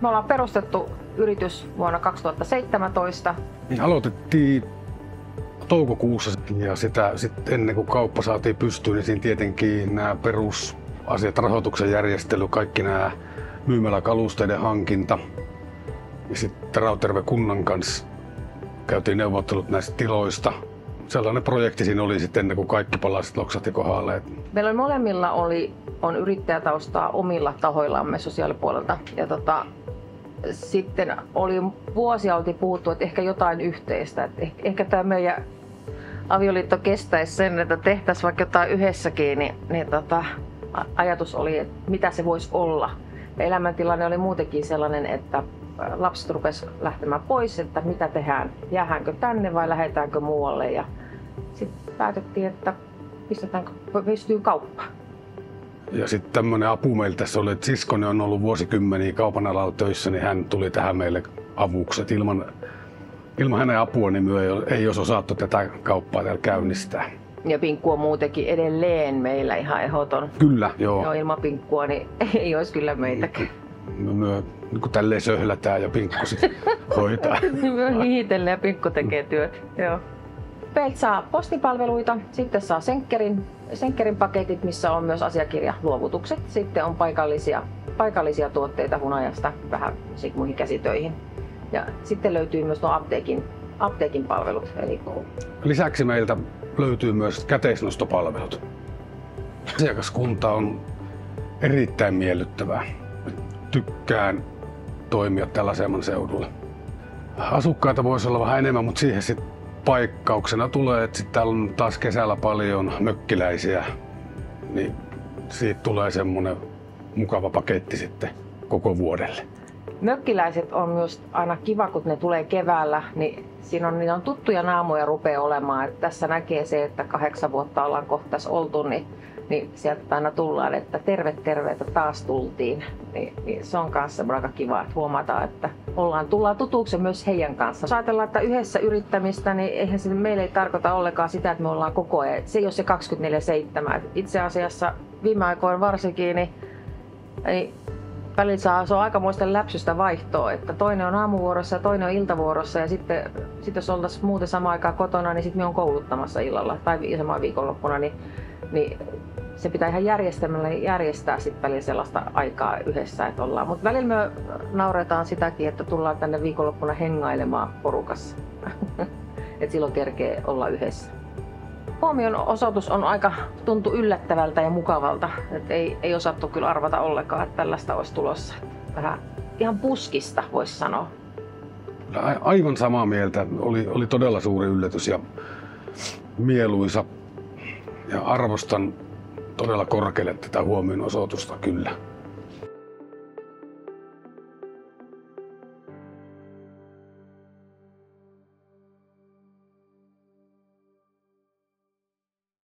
Me ollaan perustettu yritys vuonna 2017. Niin aloitettiin toukokuussa ja sitä sitten ennen kuin kauppa saatiin pystyyn, niin siinä tietenkin nämä perusasiat, rahoituksen järjestely, kaikki nämä myymäläkalusteiden hankinta. Ja sitten Rauterve kunnan kanssa käytiin neuvottelut näistä tiloista. Sellainen projekti siinä oli sitten ennen kuin kaikki palasit loksahti kohdalle. Meillä molemmilla on yrittäjätaustaa omilla tahoillamme sosiaalipuolelta. Ja sitten vuosia oltiin puhuttu, että ehkä jotain yhteistä. Että ehkä tämä meidän avioliitto kestäisi sen, että tehtäisiin vaikka jotain yhdessäkin. Niin ajatus oli, että mitä se voisi olla. Ja elämäntilanne oli muutenkin sellainen, että lapset rupesivat lähtemään pois, että mitä tehdään, jäähäänkö tänne vai lähdetäänkö muualle. Ja sitten päätettiin, että pystyy kauppaan. Ja sitten tämmöinen apu meillä tässä oli, että siskoni on ollut vuosikymmeniä kaupan alalla töissä, niin hän tuli tähän meille avuksi. Et ilman hänen apua niin me ei olisi osattu tätä kauppaa täällä käynnistää. Ja Pinkku on muutenkin edelleen meillä ihan ehdoton. Kyllä, joo. Joo, ilman Pinkkua niin ei olisi kyllä meitäkin. Me niin tälleen söhlätään ja Pinkku sitten hoitaa. Me hiihitellään ja Pinkku tekee työt. Joo. Meiltä saa postipalveluita, sitten saa Senkkerin paketit, missä on myös asiakirjaluovutukset. Sitten on paikallisia tuotteita hunajasta vähän muihin käsitöihin. Ja sitten löytyy myös nuo apteekin palvelut. Lisäksi meiltä löytyy myös käteisnostopalvelut. Asiakaskunta on erittäin miellyttävää. Tykkään toimia tällä seudulla. Asukkaita voisi olla vähän enemmän, mutta siihen sitten paikkauksena tulee, että sitten täällä on taas kesällä paljon mökkiläisiä, niin siitä tulee semmoinen mukava paketti sitten koko vuodelle. Mökkiläiset on myös aina kiva, kun ne tulee keväällä, niin niillä on tuttuja naamoja rupeaa olemaan. Että tässä näkee se, että 8 vuotta ollaan kohta tässä oltu, niin sieltä aina tullaan, että terve, että taas tultiin. Niin se on kanssa aika kiva, että huomataan, että tullaan tutuksi myös heidän kanssa. Jos ajatellaan, että yhdessä yrittämistä, niin eihän se meille ei tarkoita ollenkaan sitä, että me ollaan koko ajan. Se ei ole se 24/7. Itse asiassa viime aikoina varsinkin, niin välillä se on aikamoista läpsystä vaihtoa, että toinen on aamuvuorossa ja toinen on iltavuorossa ja sitten jos oltaisiin muuten samaan aikaan kotona, niin sitten me on kouluttamassa illalla tai samaan viikonloppuna, niin se pitää ihan järjestelmällä järjestää sitten välillä sellaista aikaa yhdessä, että ollaan. Mutta välillä me nauretaan sitäkin, että tullaan tänne viikonloppuna hengailemaan porukassa, että silloin kerkee olla yhdessä. Huomion osoitus on tuntu yllättävältä ja mukavalta. Et ei osattu kyllä arvata ollenkaan, että tällaista olisi tulossa. Vähän ihan puskista voisi sanoa. Aivan samaa mieltä. Oli todella suuri yllätys ja mieluisa. Ja arvostan todella korkealle tätä huomion osoitusta kyllä.